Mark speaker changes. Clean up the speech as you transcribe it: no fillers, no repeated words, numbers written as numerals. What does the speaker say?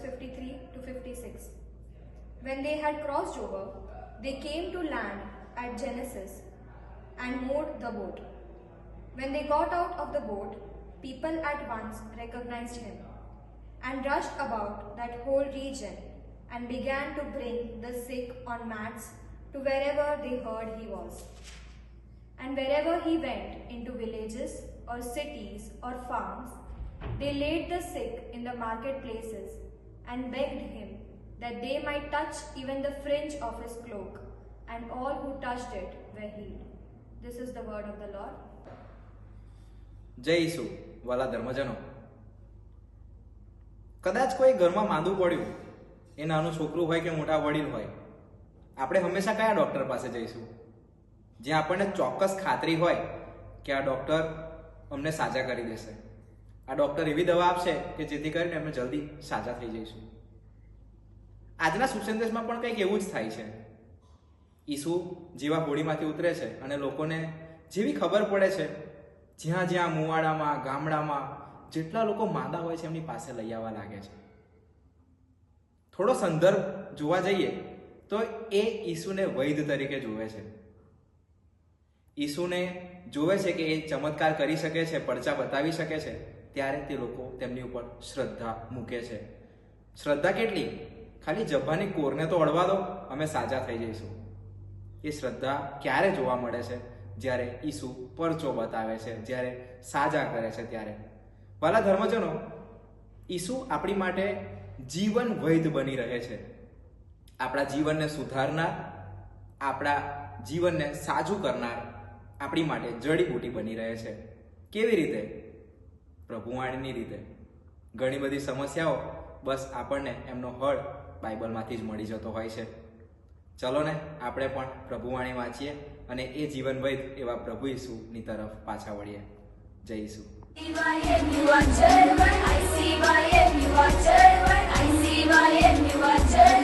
Speaker 1: 53 to 56. When they had crossed over, they came to land at Genesis and moored the boat. When they got out of the boat, people at once recognized him and rushed about that whole region and began to bring the sick on mats to wherever they heard he was. And wherever he went into villages or cities or farms, they laid the sick in the marketplaces and begged him that they might touch even the fringe of his cloak, and all who touched it were healed. This is the word of the Lord.
Speaker 2: જય ઈસુ વાલા ધર્મજનો, કદાચ કોઈ ઘરમાં માંદું પડ્યું, એ નાનું છોકરું હોય કે મોટા વડીલ હોય, આપણે હંમેશા કયા ડૉક્ટર પાસે જઈશું? જ્યાં આપણને ચોક્કસ ખાતરી હોય કે આ ડૉક્ટર અમને સાજા કરી દેશે, આ ડૉક્ટર એવી દવા આપશે કે જેથી કરીને અમે જલ્દી સાજા થઈ જઈશું. આજના સુસંદેશમાં પણ કંઈક એવું જ થાય છે. ઈસુ જેવા હોડીમાંથી ઉતરે છે અને લોકોને જેવી ખબર પડે છે, જ્યાં જ્યાં મુવાડામાં ગામડામાં જેટલા લોકો માંદા હોય છે એમની પાસે લઈ આવવા લાગે છે. થોડો સંદર્ભ જોવા જઈએ તો એ ઈસુને વૈદ્ય તરીકે જોવે છે. ઈસુને જોવે છે કે એ ચમત્કાર કરી શકે છે, પડચા બતાવી શકે છે, ત્યારે તે લોકો તેમની ઉપર શ્રદ્ધા મૂકે છે. શ્રદ્ધા કેટલી? ખાલી જબ્બાની કોરને તો અડવા દો, અમે સાજા થઈ જઈશું. એ શ્રદ્ધા ક્યારે જોવા મળે છે? જ્યારે ઈસુ પરચો બતાવે છે, જ્યારે સાજા કરે છે ત્યારે. વાલા ધર્મજનો, ઈસુ આપણી માટે જીવન વૈદ્ય બની રહે છે. આપણા જીવનને સુધારનાર, આપણા જીવનને સાજું કરનાર આપણી માટે જડીબુટી બની રહે છે. કેવી રીતે? પ્રભુવાણીની રીતે. ઘણી બધી સમસ્યાઓ બસ આપણને એમનો હળ બાઇબલમાંથી જ મળી જતો હોય છે. ચલો ને આપણે પણ પ્રભુવાણી વાંચીએ અને એ જીવન વૈદ્ય એવા પ્રભુ ઈસુની તરફ પાછા વળીએ. જય ઈસુ.
Speaker 3: I see why you are German.